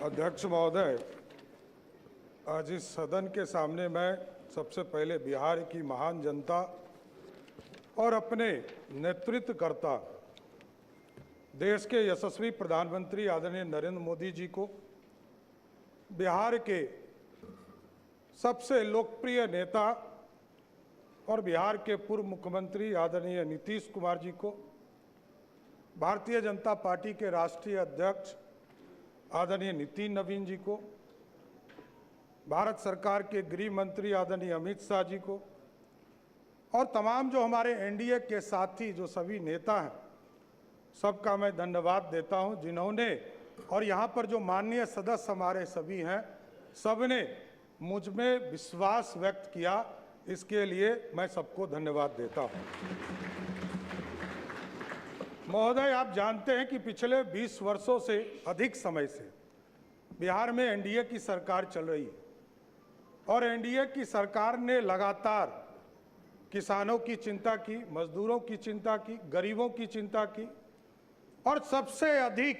अध्यक्ष महोदय, आज इस सदन के सामने मैं सबसे पहले बिहार की महान जनता और अपने नेतृत्वकर्ता देश के यशस्वी प्रधानमंत्री आदरणीय नरेंद्र मोदी जी को, बिहार के सबसे लोकप्रिय नेता और बिहार के पूर्व मुख्यमंत्री आदरणीय नीतीश कुमार जी को, भारतीय जनता पार्टी के राष्ट्रीय अध्यक्ष आदरणीय नितिन नवीन जी को, भारत सरकार के गृह मंत्री आदरणीय अमित शाह जी को और तमाम जो हमारे एनडीए के साथी जो सभी नेता हैं, सबका मैं धन्यवाद देता हूं, जिन्होंने और यहां पर जो माननीय सदस्य हमारे सभी हैं, सबने मुझ में विश्वास व्यक्त किया। इसके लिए मैं सबको धन्यवाद देता हूं। महोदय, आप जानते हैं कि पिछले 20 वर्षों से अधिक समय से बिहार में एनडीए की सरकार चल रही है और एनडीए की सरकार ने लगातार किसानों की चिंता की, मजदूरों की चिंता की, गरीबों की चिंता की और सबसे अधिक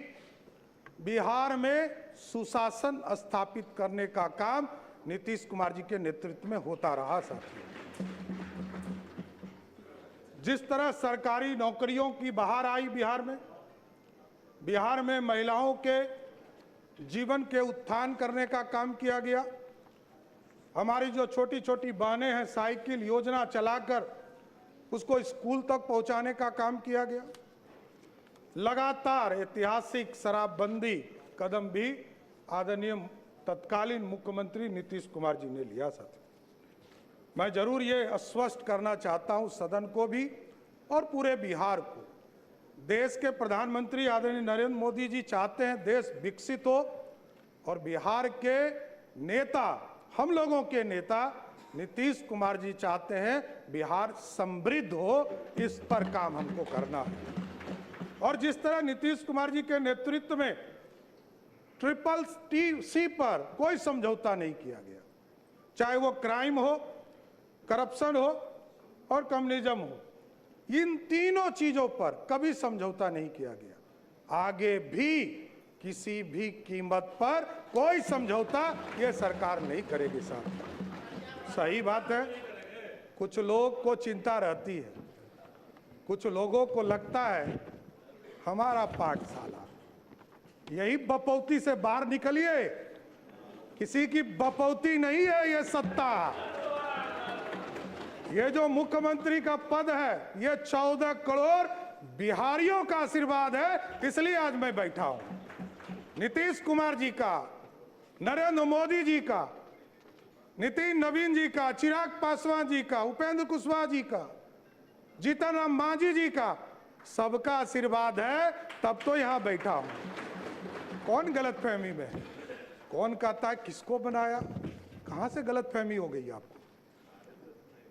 बिहार में सुशासन स्थापित करने का काम नीतीश कुमार जी के नेतृत्व में होता रहा। साथियों, जिस तरह सरकारी नौकरियों की बहार आई बिहार में महिलाओं के जीवन के उत्थान करने का काम किया गया। हमारी जो छोटी छोटी बहनें हैं, साइकिल योजना चलाकर उसको स्कूल तक पहुंचाने का काम किया गया। लगातार ऐतिहासिक शराबबंदी कदम भी आदरणीय तत्कालीन मुख्यमंत्री नीतीश कुमार जी ने लिया। साथ मैं जरूर ये आश्वस्त करना चाहता हूं सदन को भी और पूरे बिहार को, देश के प्रधानमंत्री आदरणीय नरेंद्र मोदी जी चाहते हैं देश विकसित हो और बिहार के नेता, हम लोगों के नेता नीतीश कुमार जी चाहते हैं बिहार समृद्ध हो। इस पर काम हमको करना है और जिस तरह नीतीश कुमार जी के नेतृत्व में CCC पर कोई समझौता नहीं किया गया, चाहे वो क्राइम हो, करप्शन हो और कम्युनिज्म हो, इन तीनों चीजों पर कभी समझौता नहीं किया गया। आगे भी किसी भी कीमत पर कोई समझौता ये सरकार नहीं करेगी। साहब, सही बात है, कुछ लोग को चिंता रहती है, कुछ लोगों को लगता है हमारा पाठशाला, यही बपौती से बाहर निकलिए, किसी की बपौती नहीं है ये सत्ता। ये जो मुख्यमंत्री का पद है ये 14 करोड़ बिहारियों का आशीर्वाद है, इसलिए आज मैं बैठा हूं। नीतीश कुमार जी का, नरेंद्र मोदी जी का, नितिन नवीन जी का, चिराग पासवान जी का, उपेंद्र कुशवाहा जी का, जीतन राम मांझी जी का, सबका आशीर्वाद है, तब तो यहां बैठा हूं। कौन गलतफहमी में है? कौन कहता है किसको बनाया? कहां से गलतफहमी हो गई आपको?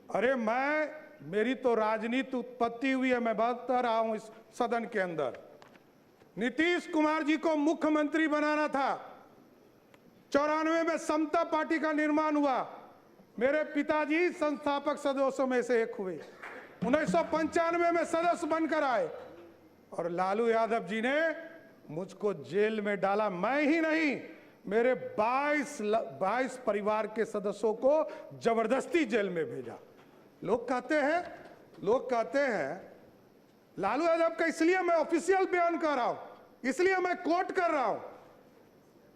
अरे मेरी तो राजनीति उत्पत्ति हुई है, मैं बता रहा हूं इस सदन के अंदर। नीतीश कुमार जी को मुख्यमंत्री बनाना था। 94 में समता पार्टी का निर्माण हुआ, मेरे पिताजी संस्थापक सदस्यों में से एक हुए। 1995 में सदस्य बनकर आए और लालू यादव जी ने मुझको जेल में डाला। मैं ही नहीं, मेरे 22 परिवार के सदस्यों को जबरदस्ती जेल में भेजा। लोग कहते हैं लालू यादव का, इसलिए मैं ऑफिशियल बयान कर रहा हूं, इसलिए मैं कोट कर रहा हूं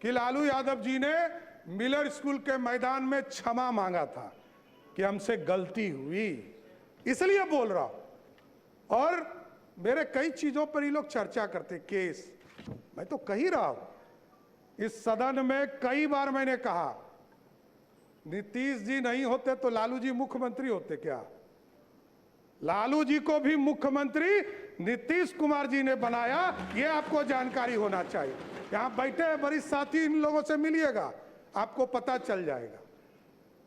कि लालू यादव जी ने मिलर स्कूल के मैदान में क्षमा मांगा था कि हमसे गलती हुई, इसलिए बोल रहा हूं। और मेरे कई चीजों पर ये लोग चर्चा करते, केस, मैं तो कह ही रहा हूं इस सदन में कई बार मैंने कहा, नीतीश जी नहीं होते तो लालू जी मुख्यमंत्री होते क्या? लालू जी को भी मुख्यमंत्री नीतीश कुमार जी ने बनाया, ये आपको जानकारी होना चाहिए। यहां बैठे वरिष्ठ साथी, इन लोगों से मिलिएगा, आपको पता चल जाएगा।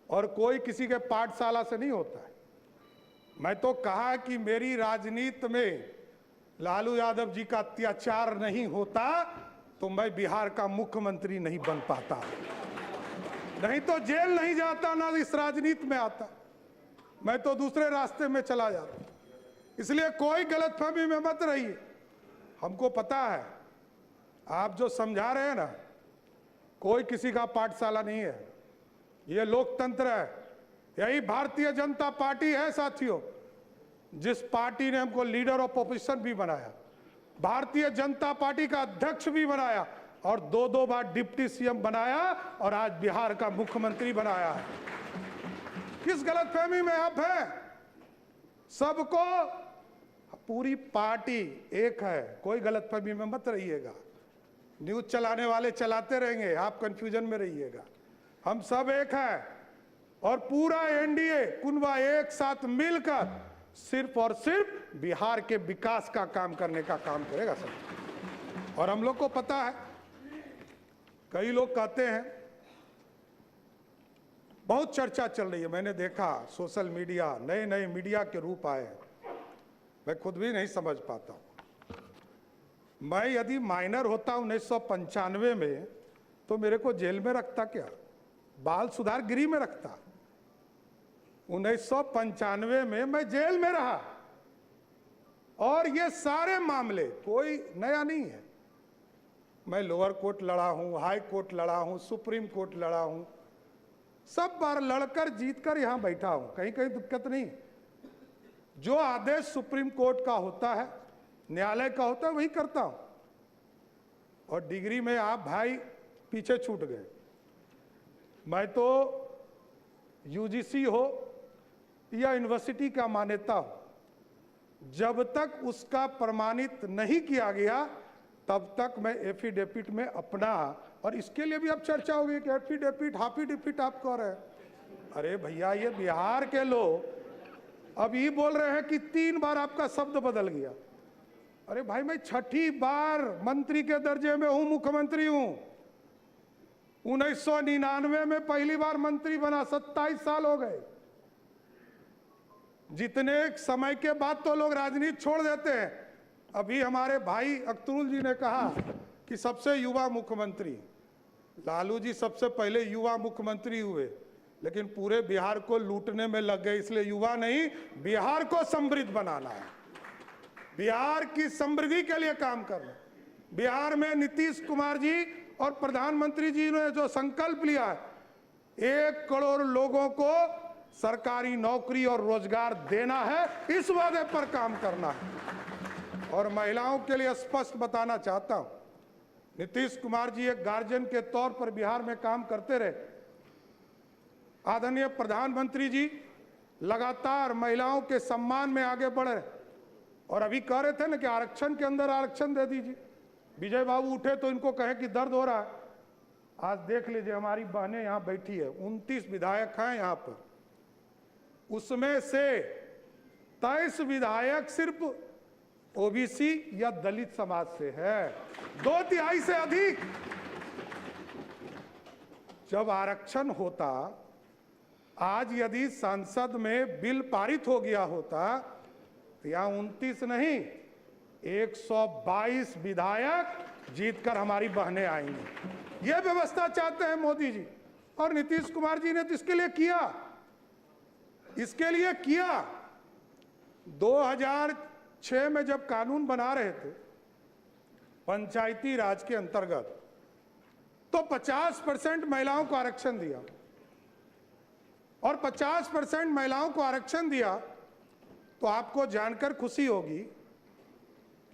और कोई किसी के पाठशाला से नहीं होता है। मैं तो कहा कि मेरी राजनीति में लालू यादव जी का अत्याचार नहीं होता तो मैं बिहार का मुख्यमंत्री नहीं बन पाता, नहीं तो जेल नहीं जाता, ना इस राजनीति में आता, मैं तो दूसरे रास्ते में चला जाता। इसलिए कोई गलतफहमी में मत रहिए। हमको पता है आप जो समझा रहे हैं ना, कोई किसी का पाठशाला नहीं है, ये लोकतंत्र है। यही भारतीय जनता पार्टी है साथियों, जिस पार्टी ने हमको लीडर ऑफ ऑपोजिशन भी बनाया, भारतीय जनता पार्टी का अध्यक्ष भी बनाया और 2-2 बार डिप्टी सीएम बनाया और आज बिहार का मुख्यमंत्री बनाया है। किस गलतफहमी में आप हैं? सबको, पूरी पार्टी एक है, कोई गलतफहमी में मत रहिएगा। न्यूज चलाने वाले चलाते रहेंगे, आप कंफ्यूजन में रहिएगा। हम सब एक हैं और पूरा एनडीए कुनबा एक साथ मिलकर सिर्फ और सिर्फ बिहार के विकास का काम करने का काम करेगा सब। और हम लोग को पता है, कई लोग कहते हैं, बहुत चर्चा चल रही है, मैंने देखा सोशल मीडिया, नए नए मीडिया के रूप आए हैं, मैं खुद भी नहीं समझ पाता हूं। मैं यदि माइनर होता 1995 में तो मेरे को जेल में रखता क्या, बाल सुधार गृह में रखता। 1995 में मैं जेल में रहा और ये सारे मामले कोई नया नहीं है। मैं लोअर कोर्ट लड़ा हूं, हाई कोर्ट लड़ा हूं, सुप्रीम कोर्ट लड़ा हूं, सब बार लड़कर जीतकर यहां बैठा हूं, कहीं कहीं दिक्कत नहीं। जो आदेश सुप्रीम कोर्ट का होता है, न्यायालय का होता है, वही करता हूं। और डिग्री में आप भाई पीछे छूट गए। मैं तो यूजीसी हो या यूनिवर्सिटी का मान्यता हो, जब तक उसका प्रमाणित नहीं किया गया तब तक मैं एफिडेविट में अपना, और इसके लिए भी अब चर्चा होगी कि एफिडेविट हाफिडेविट आप कह रहे हैं। अरे भैया, ये बिहार के लोग अब ये बोल रहे हैं कि 3 बार आपका शब्द बदल गया। अरे भाई, मैं 6ठी बार मंत्री के दर्जे में हूं, मुख्यमंत्री हूं। 1999 में पहली बार मंत्री बना, 27 साल हो गए। जितने समय के बाद तो लोग राजनीति छोड़ देते हैं। अभी हमारे भाई अख्तरुल जी ने कहा कि सबसे युवा मुख्यमंत्री, लालू जी सबसे पहले युवा मुख्यमंत्री हुए, लेकिन पूरे बिहार को लूटने में लग गए। इसलिए युवा नहीं, बिहार को समृद्ध बनाना है, बिहार की समृद्धि के लिए काम करना। बिहार में नीतीश कुमार जी और प्रधानमंत्री जी ने जो संकल्प लिया है, 1 करोड़ लोगों को सरकारी नौकरी और रोजगार देना है, इस वादे पर काम करना है। और महिलाओं के लिए स्पष्ट बताना चाहता हूं, नीतीश कुमार जी एक गार्जियन के तौर पर बिहार में काम करते रहे। आदरणीय प्रधानमंत्री जी लगातार महिलाओं के सम्मान में आगे बढ़े और अभी कह रहे थे ना कि आरक्षण के अंदर आरक्षण दे दीजिए। विजय बाबू उठे तो इनको कहे कि दर्द हो रहा है। आज देख लीजिए, हमारी बहनें यहां बैठी है, 29 विधायक हैं यहां पर, उसमें से 23 विधायक सिर्फ ओबीसी या दलित समाज से है, 2/3 से अधिक। जब आरक्षण होता, आज यदि संसद में बिल पारित हो गया होता तो यहां 29 नहीं, 122 विधायक जीतकर हमारी बहनें आएंगी। यह व्यवस्था चाहते हैं मोदी जी, और नीतीश कुमार जी ने तो इसके लिए किया, इसके लिए किया। 2006 में जब कानून बना रहे थे पंचायती राज के अंतर्गत, तो 50% महिलाओं को आरक्षण दिया, और 50% महिलाओं को आरक्षण दिया तो आपको जानकर खुशी होगी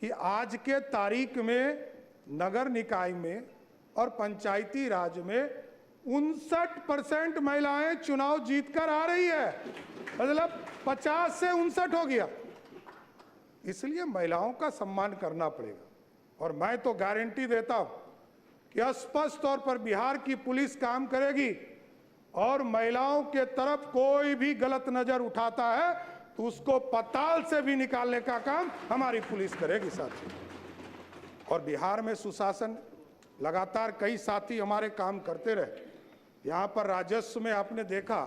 कि आज के तारीख में नगर निकाय में और पंचायती राज में 59% महिलाएं चुनाव जीतकर आ रही है। मतलब 50 से 59 हो गया। इसलिए महिलाओं का सम्मान करना पड़ेगा। और मैं तो गारंटी देता हूं कि स्पष्ट तौर पर बिहार की पुलिस काम करेगी, और महिलाओं के तरफ कोई भी गलत नजर उठाता है तो उसको पताल से भी निकालने का काम हमारी पुलिस करेगी साथी। और बिहार में सुशासन, लगातार कई साथी हमारे काम करते रहे। यहाँ पर राजस्व में आपने देखा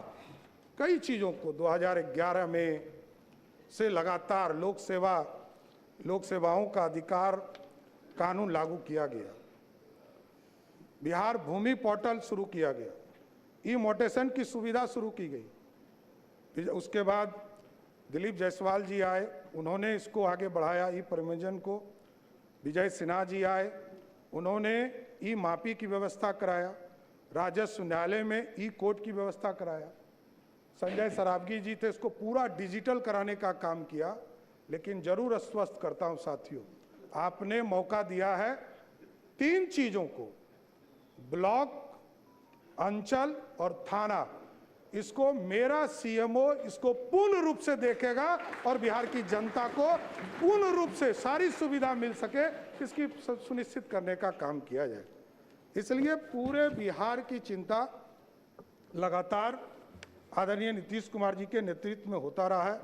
कई चीज़ों को 2011 में से लगातार लोक सेवाओं का अधिकार कानून लागू किया गया। बिहार भूमि पोर्टल शुरू किया गया, ई मोटेशन की सुविधा शुरू की गई। उसके बाद दिलीप जायसवाल जी आए, उन्होंने इसको आगे बढ़ाया, ई परिवहन को। विजय सिन्हा जी आए, उन्होंने ई मापी की व्यवस्था कराया। राजस्व न्यायालय में ई कोर्ट की व्यवस्था कराया। संजय सरावगी जी थे, इसको पूरा डिजिटल कराने का काम किया। लेकिन जरूर आश्वस्त करता हूं साथियों, आपने मौका दिया है 3 चीजों को, ब्लॉक, अंचल और थाना, इसको मेरा सीएमओ इसको पूर्ण रूप से देखेगा और बिहार की जनता को पूर्ण रूप से सारी सुविधा मिल सके, इसकी सुनिश्चित करने का काम किया जाए। इसलिए पूरे बिहार की चिंता लगातार आदरणीय नीतीश कुमार जी के नेतृत्व में होता रहा है।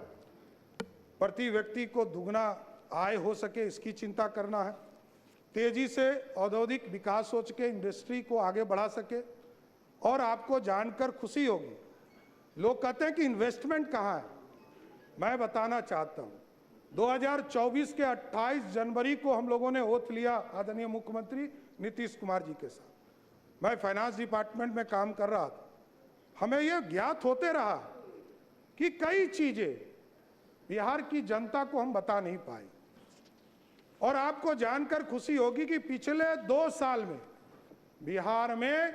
प्रति व्यक्ति को दुगना आय हो सके, इसकी चिंता करना है। तेजी से औद्योगिक विकास हो सके, इंडस्ट्री को आगे बढ़ा सके। और आपको जानकर खुशी होगी, लोग कहते हैं कि इन्वेस्टमेंट कहाँ है। मैं बताना चाहता हूँ, 2024 के 28 जनवरी को हम लोगों ने ओथ लिया आदरणीय मुख्यमंत्री नीतीश कुमार जी के साथ। मैं फाइनेंस डिपार्टमेंट में काम कर रहा था। हमें यह ज्ञात होते रहा कि कई चीजें बिहार की जनता को हम बता नहीं पाए। और आपको जानकर खुशी होगी कि पिछले 2 साल में बिहार में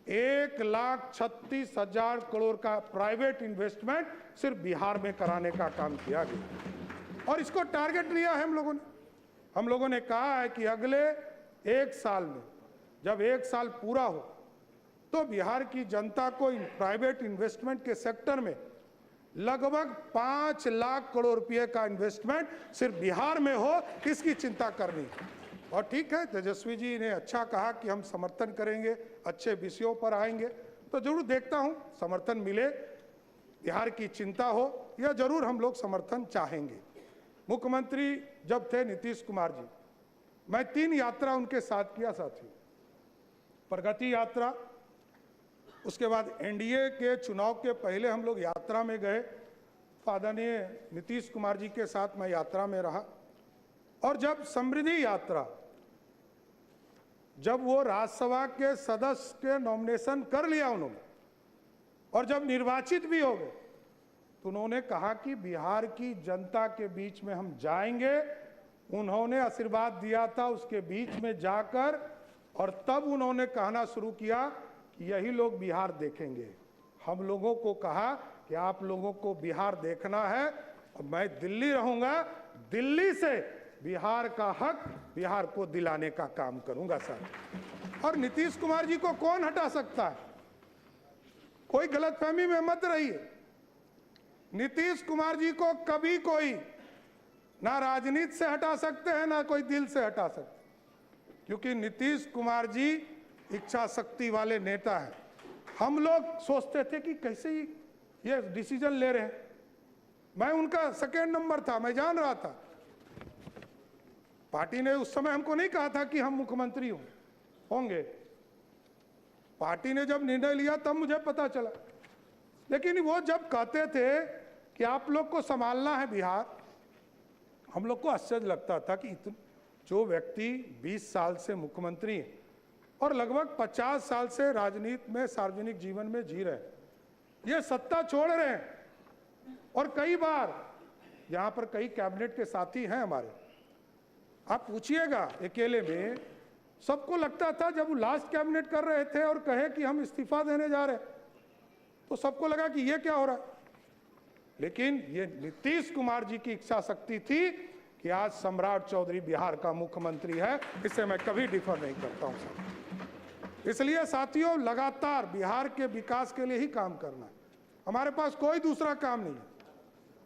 1,36,000 करोड़ का प्राइवेट इन्वेस्टमेंट सिर्फ बिहार में कराने का काम किया गया। और इसको टारगेट लिया है हम लोगों ने कहा है कि अगले 1 साल में, जब 1 साल पूरा हो, तो बिहार की जनता को प्राइवेट इन्वेस्टमेंट के सेक्टर में लगभग 5 लाख करोड़ रुपए का इन्वेस्टमेंट सिर्फ बिहार में हो, इसकी चिंता करनी है। और ठीक है, तेजस्वी जी ने अच्छा कहा कि हम समर्थन करेंगे, अच्छे विषयों पर आएंगे, तो जरूर देखता हूं समर्थन मिले, बिहार की चिंता हो, यह जरूर हम लोग समर्थन चाहेंगे। मुख्यमंत्री जब थे नीतीश कुमार जी, मैं 3 यात्रा उनके साथ किया साथियों। प्रगति यात्रा, उसके बाद एनडीए के चुनाव के पहले हम लोग यात्रा में गए, आदरणीय नीतीश कुमार जी के साथ मैं यात्रा में रहा। और जब समृद्धि यात्रा, जब वो राज्यसभा के सदस्य के नॉमिनेशन कर लिया उन्होंने और जब निर्वाचित भी हो गए, तो उन्होंने कहा कि बिहार की जनता के बीच में हम जाएंगे। उन्होंने आशीर्वाद दिया था उसके बीच में जाकर, और तब उन्होंने कहना शुरू किया कि यही लोग बिहार देखेंगे। हम लोगों को कहा कि आप लोगों को बिहार देखना है, और मैं दिल्ली रहूंगा, दिल्ली से बिहार का हक बिहार को दिलाने का काम करूंगा सर। और नीतीश कुमार जी को कौन हटा सकता है? कोई गलतफहमी में मत रहिए। नीतीश कुमार जी को कभी कोई ना राजनीति से हटा सकते हैं, ना कोई दिल से हटा सकते, क्योंकि नीतीश कुमार जी इच्छा शक्ति वाले नेता हैं। हम लोग सोचते थे कि कैसे ये डिसीजन ले रहे हैं। मैं उनका सेकेंड नंबर था, मैं जान रहा था। पार्टी ने उस समय हमको नहीं कहा था कि हम मुख्यमंत्री होंगे। पार्टी ने जब निर्णय लिया तब मुझे पता चला। लेकिन वो जब कहते थे कि आप लोग को संभालना है बिहार, हम लोग को आश्चर्य लगता था कि जो व्यक्ति 20 साल से मुख्यमंत्री हैं और लगभग 50 साल से राजनीति में, सार्वजनिक जीवन में जी रहे हैं, ये सत्ता छोड़ रहे हैं। और कई बार यहाँ पर कई कैबिनेट के साथी हैं हमारे, आप पूछिएगा अकेले में, सबको लगता था जब वो लास्ट कैबिनेट कर रहे थे और कहे कि हम इस्तीफा देने जा रहे हैं, तो सबको लगा कि ये क्या हो रहा है। लेकिन ये नीतीश कुमार जी की इच्छा शक्ति थी कि आज सम्राट चौधरी बिहार का मुख्यमंत्री है, इससे मैं कभी डिफर नहीं करता हूं साहब। इसलिए साथियों, लगातार बिहार के विकास के लिए ही काम करना है, हमारे पास कोई दूसरा काम नहीं है।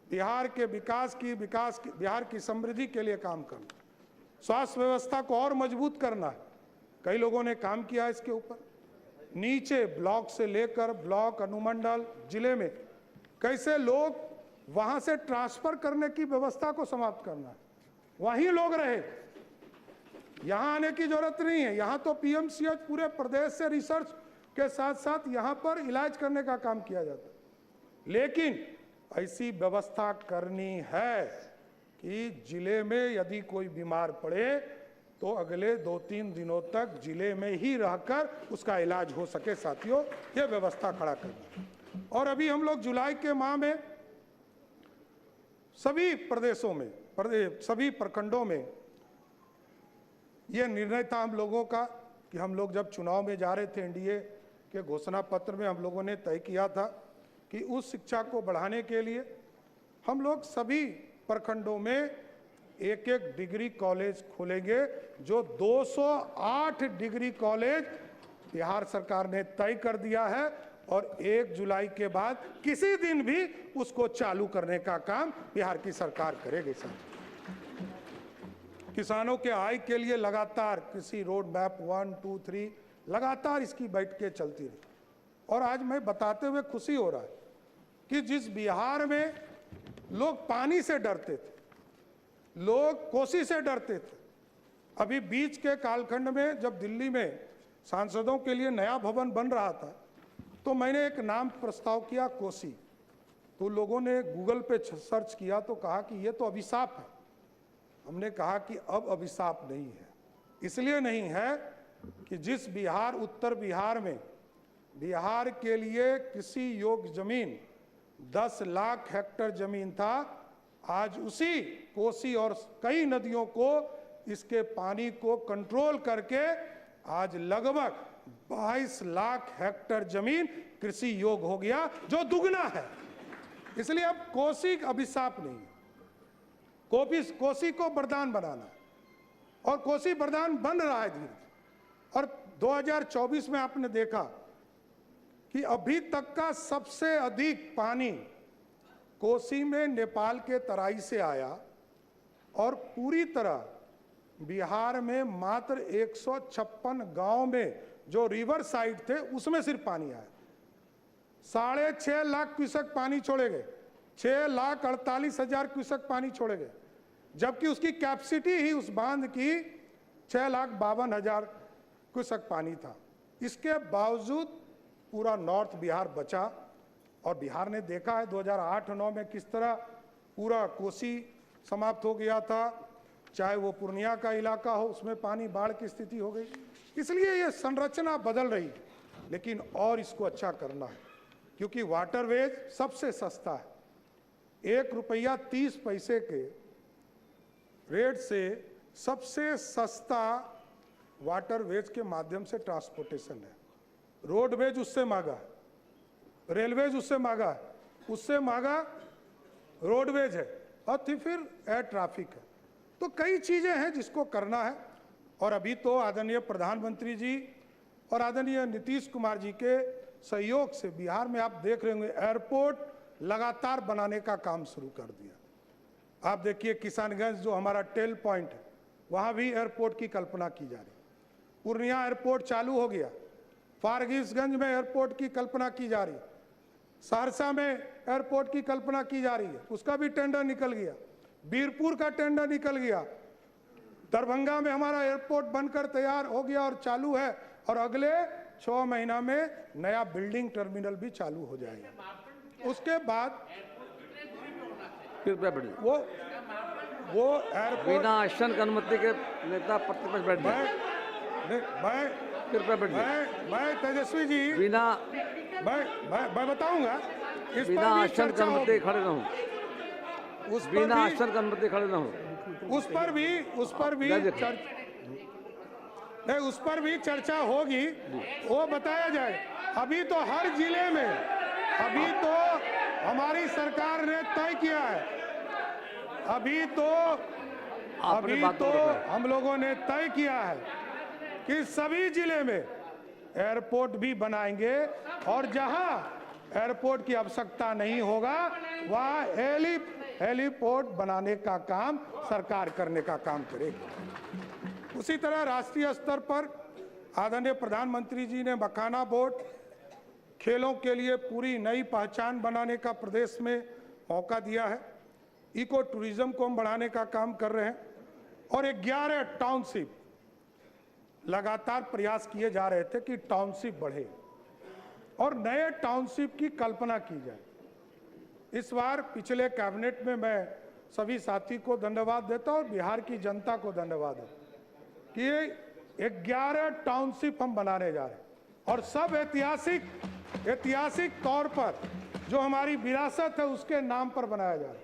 बिहार के विकास की बिहार की समृद्धि के लिए काम करना, स्वास्थ्य व्यवस्था को और मजबूत करना है। कई लोगों ने काम किया इसके ऊपर, नीचे ब्लॉक से लेकर ब्लॉक, अनुमंडल, जिले में कैसे लोग वहां से ट्रांसफर करने की व्यवस्था को समाप्त करना है, वहीं लोग रहे, यहां आने की जरूरत नहीं है। यहां तो पीएमसीएच पूरे प्रदेश से रिसर्च के साथ साथ यहां पर इलाज करने का काम किया जाता है। लेकिन ऐसी व्यवस्था करनी है कि जिले में यदि कोई बीमार पड़े तो अगले 2-3 दिनों तक जिले में ही रहकर उसका इलाज हो सके। साथियों, यह व्यवस्था खड़ा करना। और अभी हम लोग जुलाई के माह में सभी प्रदेशों में, सभी प्रखंडों में यह निर्णय था हम लोगों का कि हम लोग जब चुनाव में जा रहे थे एनडीए के घोषणा पत्र में हम लोगों ने तय किया था कि उस शिक्षा को बढ़ाने के लिए हम लोग सभी प्रखंडों में एक एक डिग्री कॉलेज खोलेंगे। जो 208 डिग्री कॉलेज बिहार सरकार ने तय कर दिया है और 1 जुलाई के बाद किसी दिन भी उसको चालू करने का काम बिहार की सरकार करेगी। सर, किसानों के आय के लिए लगातार कृषि रोड मैप 1, 2, 3 लगातार इसकी बैठकें चलती रही। और आज मैं बताते हुए खुशी हो रहा है कि जिस बिहार में लोग पानी से डरते थे, लोग कोसी से डरते थे, अभी बीच के कालखंड में जब दिल्ली में सांसदों के लिए नया भवन बन रहा था तो मैंने एक नाम प्रस्ताव किया, कोसी। तो लोगों ने गूगल पे सर्च किया तो कहा कि ये तो अभिशाप है। हमने कहा कि अब अभिशाप नहीं है। इसलिए नहीं है कि जिस बिहार, उत्तर बिहार में बिहार के लिए कृषि योग्य जमीन 10 लाख हेक्टेयर जमीन था, आज उसी कोसी और कई नदियों को, इसके पानी को कंट्रोल करके आज लगभग 22 लाख हेक्टेयर जमीन कृषि योग्य हो गया, जो दुगना है। इसलिए अब कोसी अभिशाप नहीं है, कोसी को वरदान बनाना है और कोसी वरदान बन रहा है धीरे धीरे। और 2024 में आपने देखा कि अभी तक का सबसे अधिक पानी कोसी में नेपाल के तराई से आया और पूरी तरह बिहार में मात्र 156 गांव में जो रिवर साइड थे उसमें सिर्फ पानी आया। 6.5 लाख क्यूसेक पानी छोड़े गए, 6,48,000 क्यूसेक पानी छोड़े गए, जबकि उसकी कैपेसिटी ही उस बांध की 6,52,000 क्यूसेक पानी था। इसके बावजूद पूरा नॉर्थ बिहार बचा और बिहार ने देखा है 2008-9 में किस तरह पूरा कोसी समाप्त हो गया था, चाहे वो पूर्णिया का इलाका हो, उसमें पानी बाढ़ की स्थिति हो गई। इसलिए ये संरचना बदल रही है, लेकिन और इसको अच्छा करना है, क्योंकि वाटरवेज सबसे सस्ता है। 1 रुपया 30 पैसे के रेट से सबसे सस्ता वाटरवेज के माध्यम से ट्रांसपोर्टेशन है। रोडवेज उससे महंगा है, रेलवेज उससे महंगा है, उससे महंगा रोडवेज है, और फिर एयर ट्रैफिक है। तो कई चीजें हैं जिसको करना है। और अभी तो आदरणीय प्रधानमंत्री जी और आदरणीय नीतीश कुमार जी के सहयोग से बिहार में आप देख रहे होंगे एयरपोर्ट लगातार बनाने का काम शुरू कर दिया। आप देखिए किसानगंज जो हमारा टेल पॉइंट है, वहाँ भी एयरपोर्ट की कल्पना की जा रही। पूर्णिया एयरपोर्ट चालू हो गया, फारबिसगंज में एयरपोर्ट की कल्पना की जा रही, सहरसा में एयरपोर्ट की कल्पना की जा रही है, उसका भी टेंडर निकल गया, बीरपुर का टेंडर निकल गया, दरभंगा में हमारा एयरपोर्ट बनकर तैयार हो गया और चालू है, और अगले 6 महीना में नया बिल्डिंग टर्मिनल भी चालू हो जाएगा। उसके बाद वो एयरपोर्ट बिना आसन की अनुमति के नेता प्रतिपक्ष बैठ गए। मैं तेजस्वी जी बिना मैं बताऊंगा, इस बिना पर भी आसन की चर्चा अनुमति होगी। खड़े रहूं, उस बिना पर भी आसन की अनुमति खड़े रहूं, उस पर भी चर्चा होगी, वो बताया जाए। अभी तो हर जिले में, अभी तो हमारी सरकार ने तय किया है, अभी तो हम लोगों ने तय किया है कि सभी जिले में एयरपोर्ट भी बनाएंगे, और जहां एयरपोर्ट की आवश्यकता नहीं होगा वहां हेलीपोर्ट बनाने का काम सरकार करने का काम करेगी। उसी तरह राष्ट्रीय स्तर पर आदरणीय प्रधानमंत्री जी ने मखाना बोर्ड, खेलों के लिए पूरी नई पहचान बनाने का प्रदेश में मौका दिया है। इको टूरिज्म को हम बढ़ाने का काम कर रहे हैं, और 11 टाउनशिप लगातार प्रयास किए जा रहे थे कि टाउनशिप बढ़े और नए टाउनशिप की कल्पना की जाए। इस बार पिछले कैबिनेट में मैं सभी साथी को धन्यवाद देता हूं और बिहार की जनता को धन्यवाद देता कि 11 टाउनशिप हम बनाने जा रहे हैं, और सब ऐतिहासिक तौर पर जो हमारी विरासत है उसके नाम पर बनाया जा रहा है।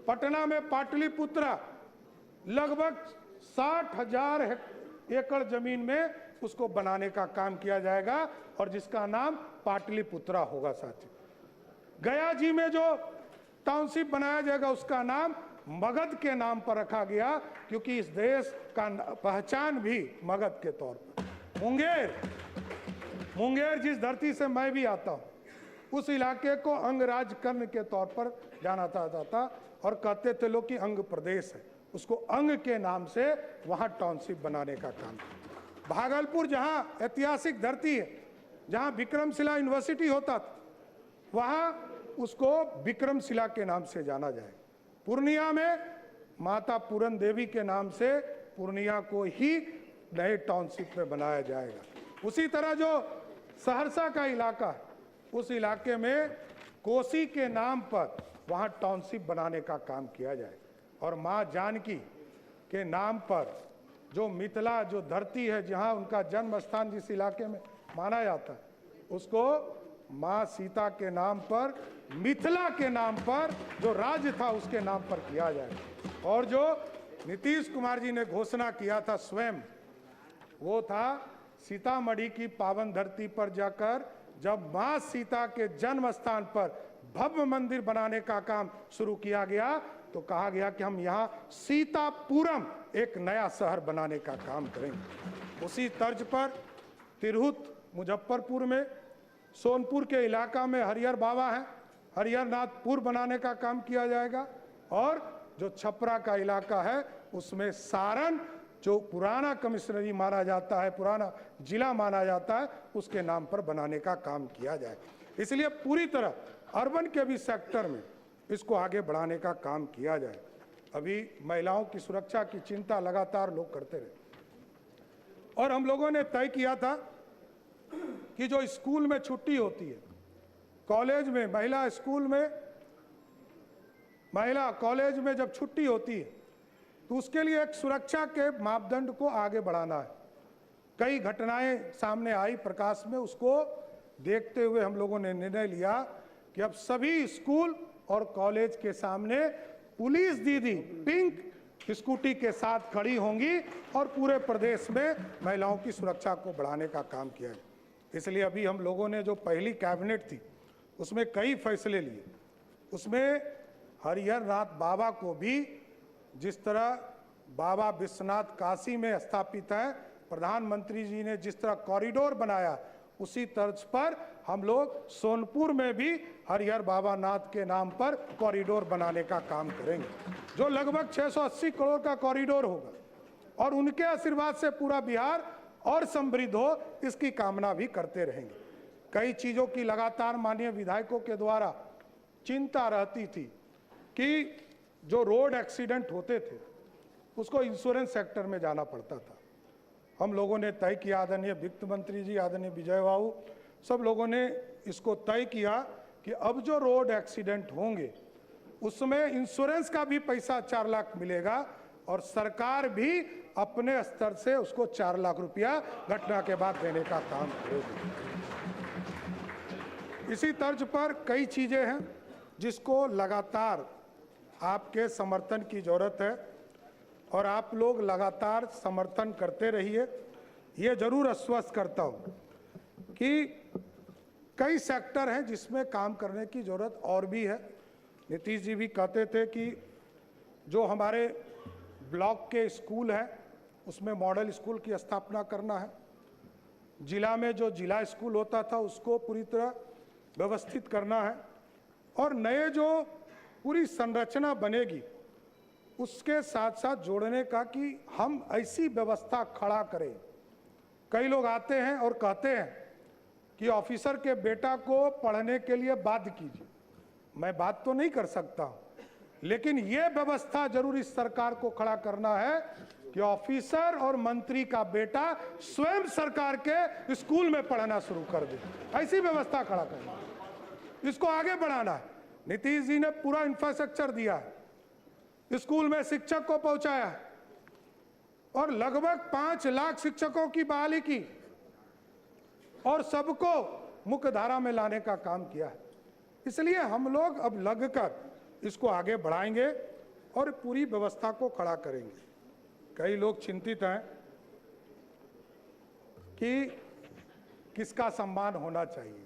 पटना में पाटलिपुत्रा लगभग 60,000 एकड़ जमीन में उसको बनाने का काम किया जाएगा और जिसका नाम पाटलिपुत्रा होगा साथी। गया जी में जो टाउनशिप बनाया जाएगा उसका नाम मगध के नाम पर रखा गया, क्योंकि इस देश का पहचान भी मगध के तौर पर। मुंगेर जिस धरती से मैं भी आता हूं, उस इलाके को अंगराज कर्ण के तौर पर जाना जाता था और कहते थे लोग कि अंग प्रदेश है, उसको अंग के नाम से वहां टाउनशिप बनाने का काम। भागलपुर जहां ऐतिहासिक धरती है, जहां विक्रमशिला यूनिवर्सिटी होता था, वहां उसको विक्रमशिला के नाम से जाना जाए। पूर्णिया में माता पूरन देवी के नाम से पूर्णिया को ही नए टाउनशिप में बनाया जाएगा। उसी तरह जो सहरसा का इलाका है, उस इलाके में कोसी के नाम पर वहां टाउनशिप बनाने का काम किया जाए और मां जानकी के नाम पर जो मिथिला जो धरती है, जहां उनका जन्म स्थान जिस इलाके में माना जाता है, उसको मां सीता के नाम पर, मिथिला के नाम पर जो राज्य था उसके नाम पर किया जाए। और जो नीतीश कुमार जी ने घोषणा किया था स्वयं, वो था सीतामढ़ी की पावन धरती पर जाकर जब मां सीता के जन्म स्थान पर भव्य मंदिर बनाने का काम शुरू किया गया, तो कहा गया कि हम यहाँ सीतापुरम एक नया शहर बनाने का काम करेंगे। उसी तर्ज पर तिरहुत मुजफ्फरपुर में, सोनपुर के इलाका में हरिहर बाबा है, हरिहरनाथपुर बनाने का काम किया जाएगा। और जो छपरा का इलाका है उसमें सारण, जो पुराना कमिश्नरी माना जाता है, पुराना जिला माना जाता है, उसके नाम पर बनाने का काम किया जाए। इसलिए पूरी तरह अर्बन के भी सेक्टर में इसको आगे बढ़ाने का काम किया जाए। अभी महिलाओं की सुरक्षा की चिंता लगातार लोग करते रहे और हम लोगों ने तय किया था कि जो स्कूल में छुट्टी होती है, कॉलेज में, महिला स्कूल में, महिला कॉलेज में जब छुट्टी होती है, तो उसके लिए एक सुरक्षा के मापदंड को आगे बढ़ाना है। कई घटनाएं सामने आई प्रकाश में, उसको देखते हुए हम लोगों ने निर्णय लिया कि अब सभी स्कूल और कॉलेज के सामने पुलिस दीदी पिंक स्कूटी के साथ खड़ी होंगी और पूरे प्रदेश में महिलाओं की सुरक्षा को बढ़ाने का काम किया है। इसलिए अभी हम लोगों ने जो पहली कैबिनेट थी उसमें कई फैसले लिए। उसमें हरिहरनाथ बाबा को भी, जिस तरह बाबा विश्वनाथ काशी में स्थापित है, प्रधानमंत्री जी ने जिस तरह कॉरिडोर बनाया, उसी तर्ज पर हम लोग सोनपुर में भी हरिहर बाबा नाथ के नाम पर कॉरिडोर बनाने का काम करेंगे, जो लगभग 680 करोड़ का कॉरिडोर होगा और उनके आशीर्वाद से पूरा बिहार और समृद्ध हो, इसकी कामना भी करते रहेंगे। कई चीज़ों की लगातार माननीय विधायकों के द्वारा चिंता रहती थी कि जो रोड एक्सीडेंट होते थे उसको इंश्योरेंस सेक्टर में जाना पड़ता था। हम लोगों ने तय किया, आदरणीय वित्त मंत्री जी, आदरणीय विजय बाबू, सब लोगों ने इसको तय किया कि अब जो रोड एक्सीडेंट होंगे उसमें इंश्योरेंस का भी पैसा 4 लाख मिलेगा और सरकार भी अपने स्तर से उसको 4 लाख रुपया घटना के बाद देने का काम करेगी। इसी तर्ज पर कई चीजें हैं जिसको लगातार आपके समर्थन की जरूरत है और आप लोग लगातार समर्थन करते रहिए। ये जरूर आश्वस्त करता हूँ कि कई सेक्टर हैं जिसमें काम करने की जरूरत और भी है। नीतीश जी भी कहते थे कि जो हमारे ब्लॉक के स्कूल हैं उसमें मॉडल स्कूल की स्थापना करना है। जिला में जो जिला स्कूल होता था उसको पूरी तरह व्यवस्थित करना है और नए जो पूरी संरचना बनेगी उसके साथ साथ जोड़ने का कि हम ऐसी व्यवस्था खड़ा करें। कई लोग आते हैं और कहते हैं कि ऑफिसर के बेटा को पढ़ने के लिए बाध्य कीजिए। मैं बात तो नहीं कर सकता, लेकिन ये व्यवस्था जरूर इस सरकार को खड़ा करना है कि ऑफिसर और मंत्री का बेटा स्वयं सरकार के स्कूल में पढ़ना शुरू कर दे। ऐसी व्यवस्था खड़ा करना है, इसको आगे बढ़ाना है। नीतीश जी ने पूरा इंफ्रास्ट्रक्चर दिया है, स्कूल में शिक्षक को पहुंचाया है और लगभग 5 लाख शिक्षकों की बहाली की और सबको मुख्य धारा में लाने का काम किया है। इसलिए हम लोग अब लगकर इसको आगे बढ़ाएंगे और पूरी व्यवस्था को खड़ा करेंगे। कई लोग चिंतित हैं कि किसका सम्मान होना चाहिए।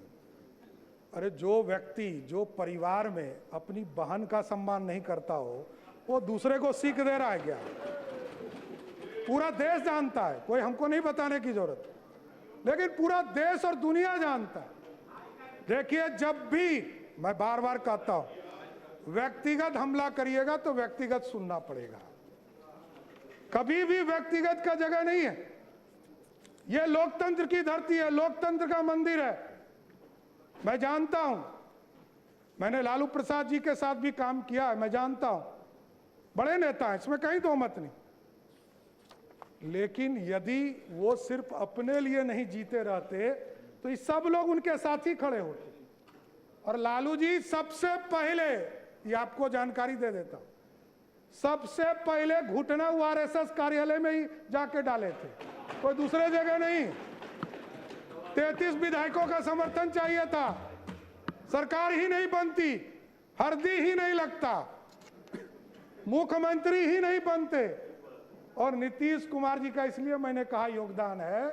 अरे जो व्यक्ति जो परिवार में अपनी बहन का सम्मान नहीं करता हो वो दूसरे को सीख दे रहा है क्या? पूरा देश जानता है, कोई हमको नहीं बताने की जरूरत, लेकिन पूरा देश और दुनिया जानता है। देखिए, जब भी मैं बार बार कहता हूं, व्यक्तिगत हमला करिएगा तो व्यक्तिगत सुनना पड़ेगा। कभी भी व्यक्तिगत का जगह नहीं है। यह लोकतंत्र की धरती है, लोकतंत्र का मंदिर है। मैं जानता हूं, मैंने लालू प्रसाद जी के साथ भी काम किया है, मैं जानता हूं, बड़े नेता हैं, इसमें कहीं दो मत नहीं। लेकिन यदि वो सिर्फ अपने लिए नहीं जीते रहते तो ये सब लोग उनके साथ ही खड़े होते। और लालू जी सबसे पहले, ये आपको जानकारी दे देता हूं, सबसे पहले घुटना आरएसएस कार्यालय में ही जाके डाले थे, कोई दूसरे जगह नहीं। 33 विधायकों का समर्थन चाहिए था, सरकार ही नहीं बनती, हरदी ही नहीं लगता, मुख्यमंत्री ही नहीं बनते। और नीतीश कुमार जी का इसलिए मैंने कहा योगदान है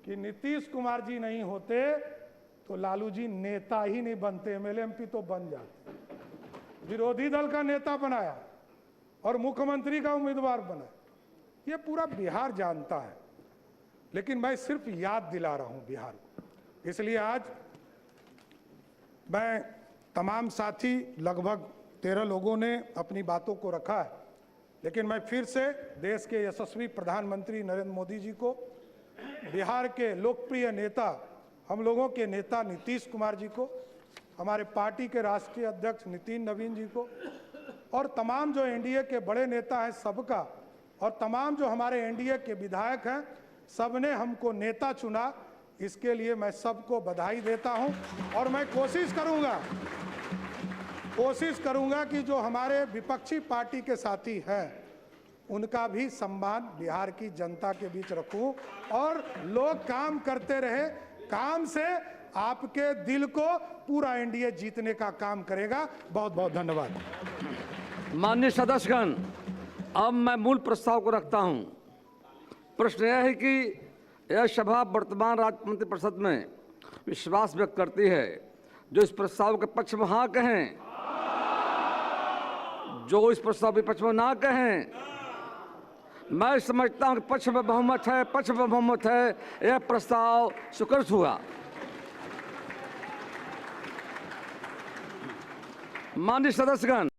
कि नीतीश कुमार जी नहीं होते तो लालू जी नेता ही नहीं बनते, एमएलए एमपी तो बन जाते। विरोधी दल का नेता बनाया और मुख्यमंत्री का उम्मीदवार बनाया, ये पूरा बिहार जानता है। लेकिन मैं सिर्फ याद दिला रहा हूं बिहार को। इसलिए आज मैं तमाम साथी, लगभग 13 लोगों ने अपनी बातों को रखा है, लेकिन मैं फिर से देश के यशस्वी प्रधानमंत्री नरेंद्र मोदी जी को, बिहार के लोकप्रिय नेता, हम लोगों के नेता नीतीश कुमार जी को, हमारे पार्टी के राष्ट्रीय अध्यक्ष नितिन नवीन जी को, और तमाम जो एनडीए के बड़े नेता हैं सबका, और तमाम जो हमारे एनडीए के विधायक हैं, सबने हमको नेता चुना, इसके लिए मैं सबको बधाई देता हूं। और मैं कोशिश करूंगा कि जो हमारे विपक्षी पार्टी के साथी हैं उनका भी सम्मान बिहार की जनता के बीच रखूं, और लोग काम करते रहे, काम से आपके दिल को पूरा एनडीए जीतने का काम करेगा। बहुत बहुत धन्यवाद। माननीय सदस्यगण, अब मैं मूल प्रस्ताव को रखता हूं। प्रश्न यह है कि यह सभा वर्तमान राज्य मंत्रिपरिषद में विश्वास व्यक्त करती है। जो इस प्रस्ताव के पक्ष में हाँ कहें, जो इस प्रस्ताव के पक्ष में ना कहें। मैं समझता हूं कि पक्ष में बहुमत है, पक्ष में बहुमत है, यह प्रस्ताव स्वीकृत हुआ। माननीय सदस्यगण,